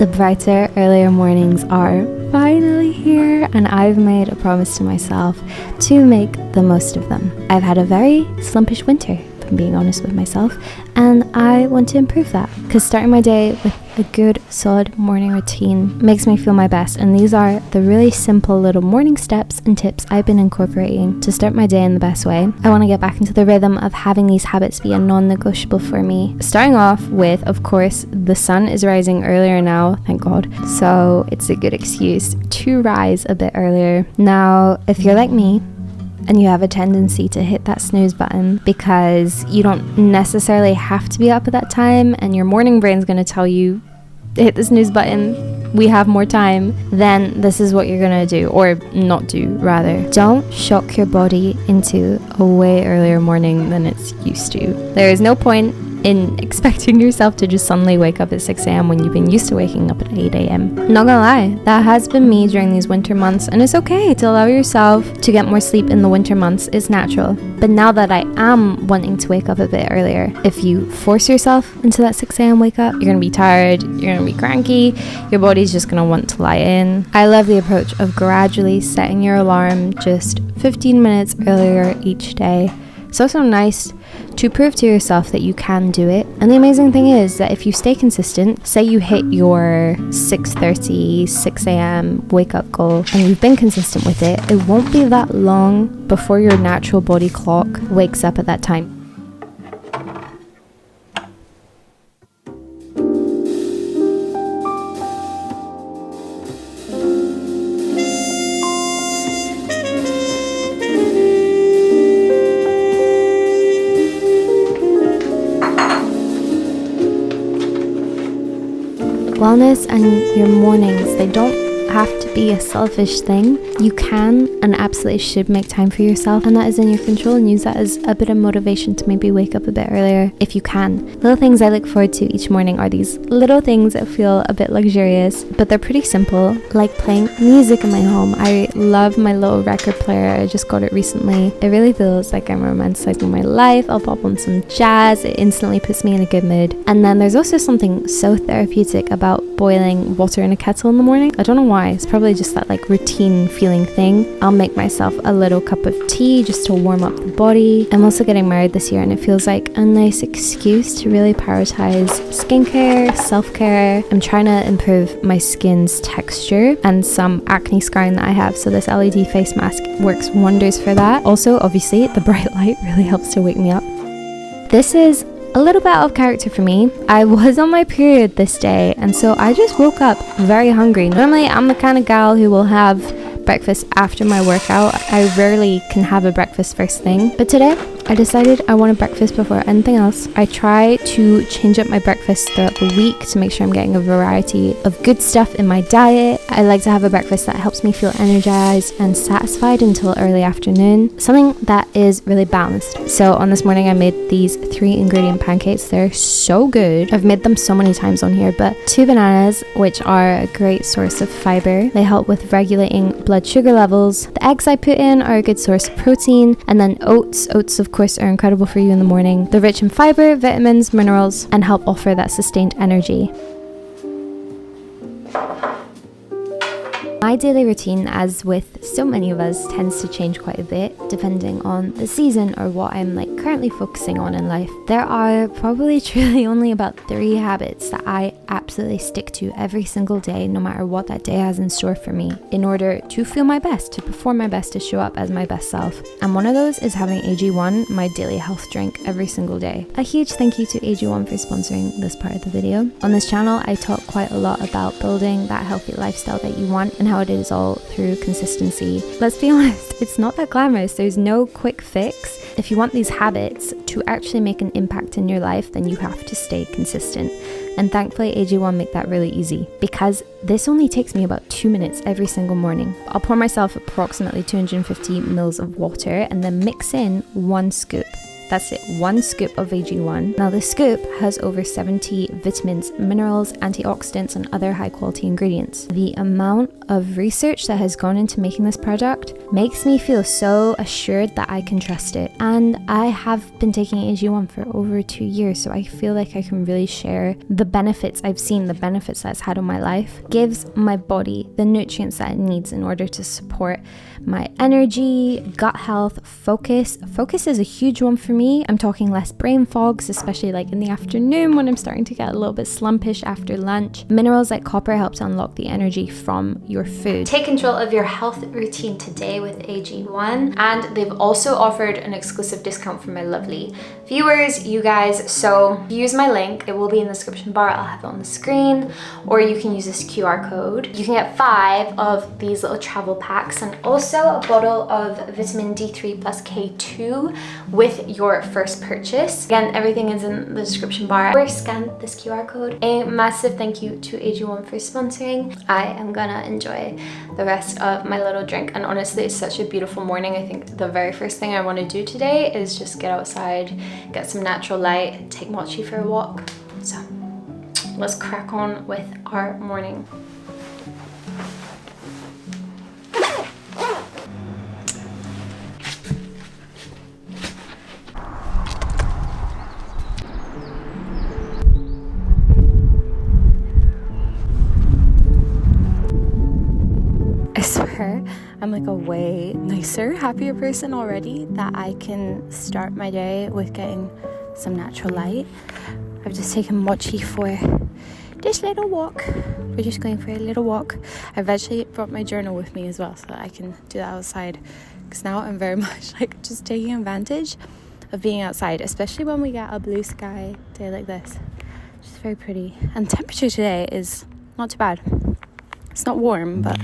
The brighter, earlier mornings are finally here, and I've made a promise to myself to make the most of them. I've had a very slumpish winter, if I'm being honest with myself, and I want to improve that, because starting my day with a good solid morning routine makes me feel my best, and these are the really simple little morning steps and tips I've been incorporating to start my day in the best way. I want to get back into the rhythm of having these habits be a non-negotiable for me. Starting off with, of course, the sun is rising earlier now, thank God, so it's a good excuse to rise a bit earlier. Now, if you're like me and you have a tendency to hit that snooze button because you don't necessarily have to be up at that time and your morning brain's going to tell you, hit the snooze button, we have more time, then this is what you're going to do, or not do rather. Don't shock your body into a way earlier morning than it's used to. There is no point in expecting yourself to just suddenly wake up at 6 a.m. when you've been used to waking up at 8 a.m. Not gonna lie, that has been me during these winter months, and it's okay to allow yourself to get more sleep in the winter months. It's natural. But now that I am wanting to wake up a bit earlier, if you force yourself into that 6 a.m. wake up, you're gonna be tired, you're gonna be cranky, your body's just gonna want to lie in. I love the approach of gradually setting your alarm just 15 minutes earlier each day. It's also nice to prove to yourself that you can do it. And the amazing thing is that if you stay consistent, say you hit your 6:30, 6 a.m. wake up goal and you've been consistent with it, it won't be that long before your natural body clock wakes up at that time. Wellness and your mornings, they don't have to be a selfish thing. You can and absolutely should make time for yourself, and that is in your control, and use that as a bit of motivation to maybe wake up a bit earlier if you can. Little things I look forward to each morning are these little things that feel a bit luxurious, but they're pretty simple, like playing music in my home. I love my little record player. I just got it recently. It really feels like I'm romanticizing my life. I'll pop on some jazz. It instantly puts me in a good mood. And then there's also something so therapeutic about boiling water in a kettle in the morning. I don't know why. It's probably just that like routine feeling thing. I'll make myself a little cup of tea just to warm up the body. I'm also getting married this year, and it feels like a nice excuse to really prioritize skincare, self-care. I'm trying to improve my skin's texture and some acne scarring that I have, so this LED face mask works wonders for that. Also, obviously, the bright light really helps to wake me up. This is a little bit out of character for me. I was on my period this day, and so I just woke up very hungry. Normally, I'm the kind of gal who will have breakfast after my workout. I rarely can have a breakfast first thing, but today I decided I wanted breakfast before anything else. I try to change up my breakfast throughout the week to make sure I'm getting a variety of good stuff in my diet. I like to have a breakfast that helps me feel energized and satisfied until early afternoon, something that is really balanced. So on this morning I made these 3-ingredient pancakes. They're so good. I've made them so many times on here, but 2 bananas, which are a great source of fiber. They help with regulating blood sugar levels. The eggs I put in are a good source of protein, and then oats. Oats, of course, are incredible for you in the morning. They're rich in fiber, vitamins, minerals, and help offer that sustained energy. My daily routine, as with so many of us, tends to change quite a bit depending on the season or what I'm currently focusing on in life. There are probably truly only about 3 habits that I absolutely stick to every single day, no matter what that day has in store for me, in order to feel my best, to perform my best, to show up as my best self. And one of those is having AG1, my daily health drink, every single day. A huge thank you to AG1 for sponsoring this part of the video. On this channel, I talk quite a lot about building that healthy lifestyle that you want and how it is all through consistency. Let's be honest, it's not that glamorous. There's no quick fix. If you want these habits to actually make an impact in your life, then you have to stay consistent. And thankfully AG1 make that really easy, because this only takes me about 2 minutes every single morning. I'll pour myself approximately 250 mils of water and then mix in 1 scoop. That's it, 1 scoop of AG1. Now the scoop has over 70 vitamins, minerals, antioxidants, and other high quality ingredients. The amount of research that has gone into making this product makes me feel so assured that I can trust it. And I have been taking AG1 for over 2 years, so I feel like I can really share the benefits I've seen, the benefits that it's had on my life. Gives my body the nutrients that it needs in order to support my energy, gut health, focus. Focus is a huge one for me. I'm talking less brain fogs, especially like in the afternoon when I'm starting to get a little bit slumpish after lunch. Minerals like copper helps unlock the energy from your food. Take control of your health routine today with AG1, and they've also offered an exclusive discount for my lovely viewers, you guys. So use my link, it will be in the description bar, I'll have it on the screen, or you can use this QR code. You can get 5 of these little travel packs and also a bottle of vitamin D3 plus K2 with your first purchase. Again, everything is in the description bar, or scan this QR code. A massive thank you to AG1 for sponsoring. I am gonna enjoy the rest of my little drink, and honestly it's such a beautiful morning. I think the very first thing I want to do today is just get outside, get some natural light, take Mochi for a walk. So let's crack on with our morning. I swear, I'm like a way nicer, happier person already that I can start my day with getting some natural light. I've just taken Mochi for this little walk. We're just going for a little walk. I've actually brought my journal with me as well so that I can do that outside, because now I'm very much like just taking advantage of being outside, especially when we get a blue sky day like this. It's just very pretty. And the temperature today is not too bad. It's not warm, but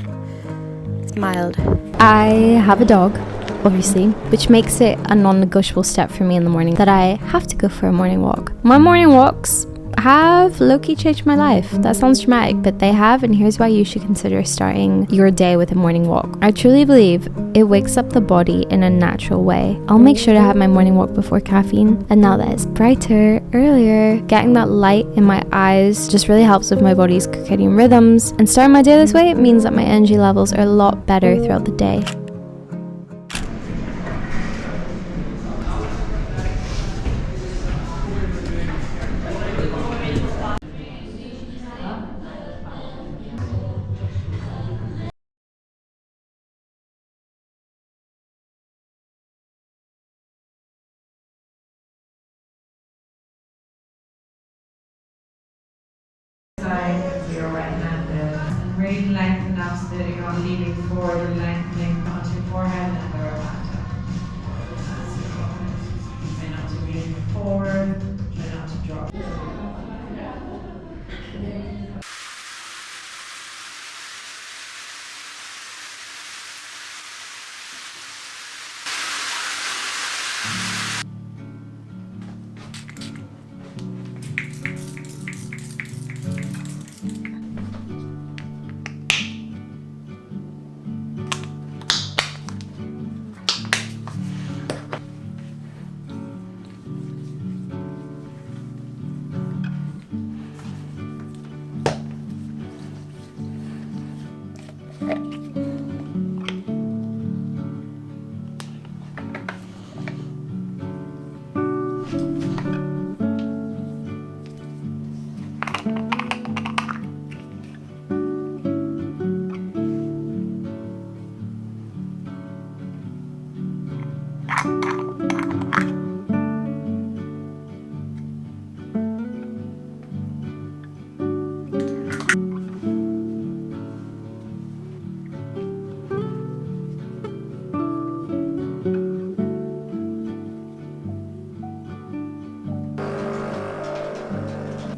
it's mild. I have a dog, obviously, which makes it a non-negotiable step for me in the morning that I have to go for a morning walk. My morning walks have low-key changed my life. That sounds dramatic, but they have, and here's why you should consider starting your day with a morning walk. I truly believe it wakes up the body in a natural way. I'll make sure to have my morning walk before caffeine, and now that it's brighter, earlier, getting that light in my eyes just really helps with my body's circadian rhythms, and starting my day this way means that my energy levels are a lot better throughout the day. Side, your right hand, really lengthen out so that you're not leaning forward, lengthening onto your forehead and lower back. Try not to lean forward, try not to drop.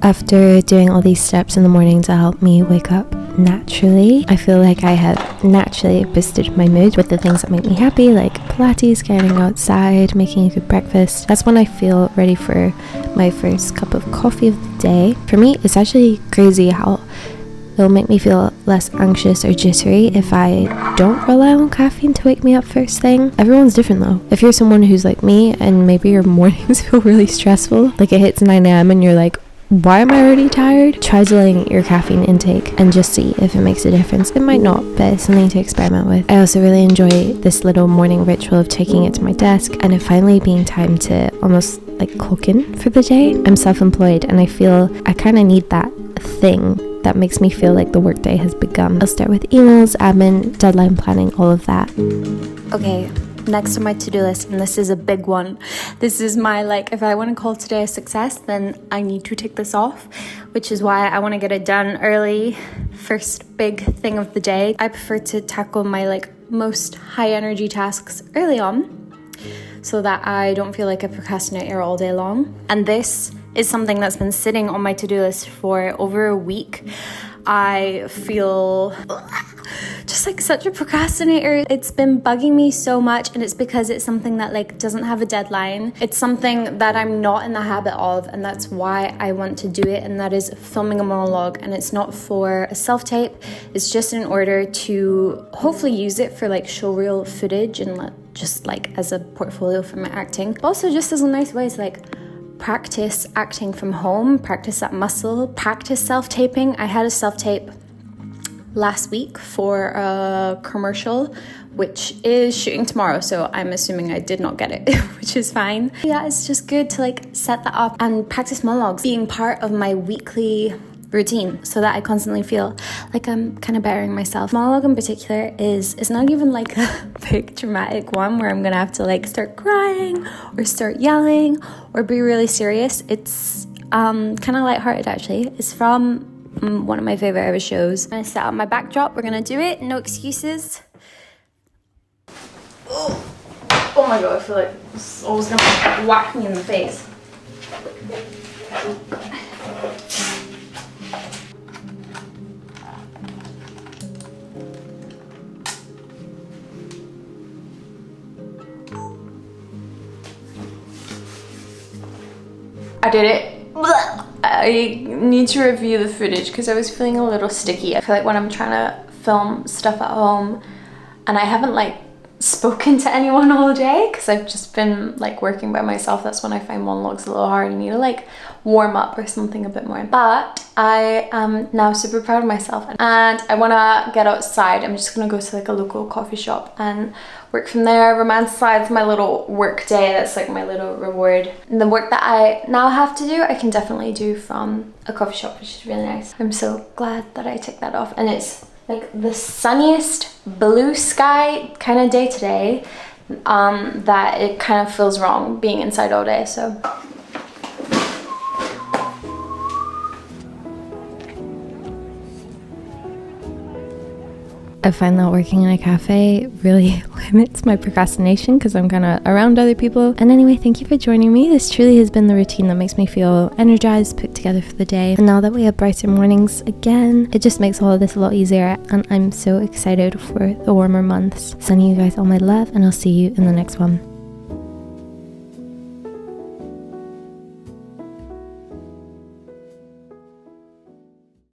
After doing all these steps in the morning to help me wake up naturally, I feel like I have naturally boosted my mood with the things that make me happy, like Pilates, getting outside, making a good breakfast. That's when I feel ready for my first cup of coffee of the day. For me, it's actually crazy how it'll make me feel less anxious or jittery if I don't rely on caffeine to wake me up first thing. Everyone's different though. If you're someone who's like me and maybe your mornings feel really stressful, like it hits 9 a.m. and you're like, why am I already tired? Try delaying your caffeine intake and just see if it makes a difference. It might not, but it's something to experiment with. I also really enjoy this little morning ritual of taking it to my desk and it finally being time to almost like clock in for the day. I'm self-employed and I feel I kind of need that thing that makes me feel like the workday has begun. I'll start with emails, admin, deadline planning, all of that. Okay. Next on my to-do list, and this is a big one. This is my, like, if I want to call today a success, then I need to tick this off, which is why I want to get it done early. First big thing of the day. I prefer to tackle my, like, most high energy tasks early on so that I don't feel like a procrastinator all day long. And this is something that's been sitting on my to-do list for over a week. I feel just like such a procrastinator. It's been bugging me so much, and it's because it's something that like doesn't have a deadline. It's something that I'm not in the habit of, and that's why I want to do it, and that is filming a monologue. And it's not for a self-tape, it's just in order to hopefully use it for like showreel footage and just like as a portfolio for my acting, but also just as a nice way to like practice acting from home, practice that muscle, practice self-taping. I had a self-tape last week for a commercial, which is shooting tomorrow, so I'm assuming I did not get it, which is fine. Yeah, it's just good to like set that up and practice monologues being part of my weekly routine so that I constantly feel like I'm kind of bettering myself. Monologue in particular it's not even like a big dramatic one where I'm gonna have to like start crying or start yelling or be really serious. It's kind of lighthearted actually. It's from one of my favorite ever shows. I'm gonna set up my backdrop. We're gonna do it. No excuses. Oh my god, I feel like it's always gonna whack me in the face. I did it. I need to review the footage because I was feeling a little sticky. I feel like when I'm trying to film stuff at home and I haven't like spoken to anyone all day because I've just been like working by myself, that's when I find monologues a little hard. I need to like warm up or something a bit more. But I am now super proud of myself and I want to get outside. I'm just gonna go to like a local coffee shop and work from there, romanticize my little work day. That's like my little reward. And the work that I now have to do, I can definitely do from a coffee shop, which is really nice. I'm so glad that I ticked that off. And it's like the sunniest blue sky kind of day today, that it kind of feels wrong being inside all day, so. I find that working in a cafe really limits my procrastination because I'm kind of around other people. And anyway, thank you for joining me. This truly has been the routine that makes me feel energized, put together for the day. And now that we have brighter mornings again, it just makes all of this a lot easier. And I'm so excited for the warmer months. Sending you guys all my love, and I'll see you in the next one.